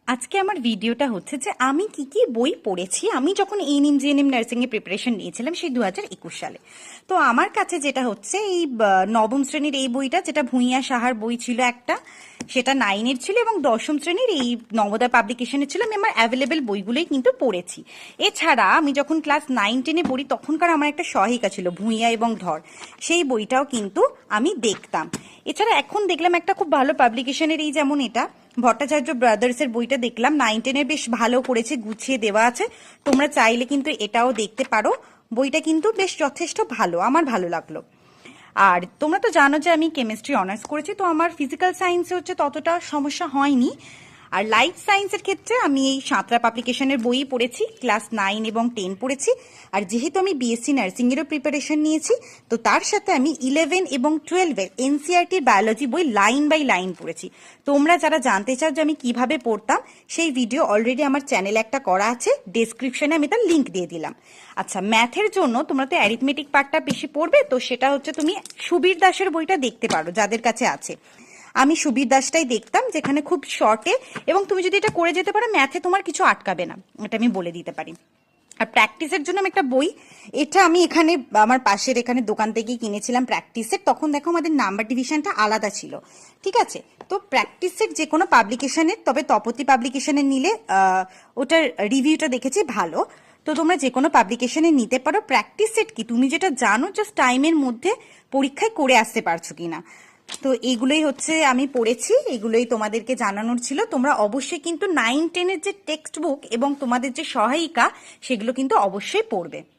আজকে আমার ভিডিওটা হচ্ছে যে আমি কি কি বই পড়েছি আমি যখন এএনএম জিএনএম নার্সিং এর প্রিপারেশন নিয়েছিলাম সেই 2021 সালে। তো আমার কাছে যেটা হচ্ছে এই নবম শ্রেণীর এই বইটা, যেটা ভূঁইয়া সাহার বই ছিল একটা, সেটা 9-এর ছিল, এবং দশম শ্রেণীর এই নবোদয় পাবলিকেশনের ছিল। আমি আমার অ্যাভেলেবেল বইগুলোই কিন্তু পড়েছি। এছাড়া আমি যখন ক্লাস 9-10-এ পড়ি তখনকার আমার একটা সহায়িকা ছিল ভূঁইয়া এবং ধর, সেই বইটাও কিন্তু আমি দেখতাম। এছাড়া এখন দেখলাম একটা খুব ভালো পাবলিকেশনের, এই যেমন এটা ভট্টাচার্য ব্রাদার্সের বইটা দেখলাম 9-10-এর, বেশ ভালো করেছে, গুছিয়ে দেওয়া আছে। তোমরা চাইলে কিন্তু এটাও দেখতে পারো। বইটা কিন্তু বেশ যথেষ্ট ভালো, আমার ভালো লাগলো। আর তোমরা তো জানো যে আমি কেমিস্ট্রি অনার্স করেছি, তো আমার ফিজিক্যাল সায়েন্সে হচ্ছে ততটা সমস্যা হয়নি। আর লাইফ সায়েন্সের ক্ষেত্রে আমি এই সাঁতরা পাবলিকেশনের বই পড়েছি, ক্লাস 9 এবং 10 পড়েছি। আর যেহেতু আমি বিএসসি নার্সিংয়েরও প্রিপারেশন নিয়েছি, তো তার সাথে আমি 11 এবং 12-এর এনসিইআরটির বায়োলজি বই লাইন বাই লাইন পড়েছি। তোমরা যারা জানতে চাও যে আমি কিভাবে পড়তাম, সেই ভিডিও অলরেডি আমার চ্যানেলে একটা করা আছে, ডেসক্রিপশনে আমি তার লিঙ্ক দিয়ে দিলাম। আচ্ছা, ম্যাথের জন্য তোমরা তো অ্যারিথমেটিক পার্টটা বেশি পড়বে, তো সেটা হচ্ছে তুমি সুবীর দাসের বইটা দেখতে পারো যাদের কাছে আছে। আমি সুবীর দাসটাই দেখতাম, যেখানে খুব শর্টে, এবং তুমি যদি এটা করে যেতে পারো ম্যাথে তোমার কিছু আটকাবে না, এটা আমি বলে দিতে পারি। আর প্র্যাকটিসের জন্য আমি একটা বই, এটা আমি এখানে আমার পাশের এখানে দোকান থেকেই কিনেছিলাম প্র্যাকটিসের। তখন দেখো আমাদের নাম্বার ডিভিশনটা আলাদা ছিল, ঠিক আছে? তো প্র্যাকটিসের যে কোনো পাবলিকেশনের, তবে তপতি পাবলিকেশনের নিলে ওটার রিভিউটা দেখেছি ভালো। তো তোমরা যে কোনো পাবলিকেশনে নিতে পারো। প্র্যাকটিস সেট কি, তুমি যেটা জানো জাস্ট টাইমের মধ্যে পরীক্ষায় করে আসতে পারছো কিনা। তো এইগুলোই হচ্ছে আমি পড়েছি, এগুলোই তোমাদেরকে জানানোর ছিল। তোমরা অবশ্যই কিন্তু 9-10-এর যে টেক্সট বুক এবং তোমাদের যে সহায়িকা, সেগুলো কিন্তু অবশ্যই পড়বে।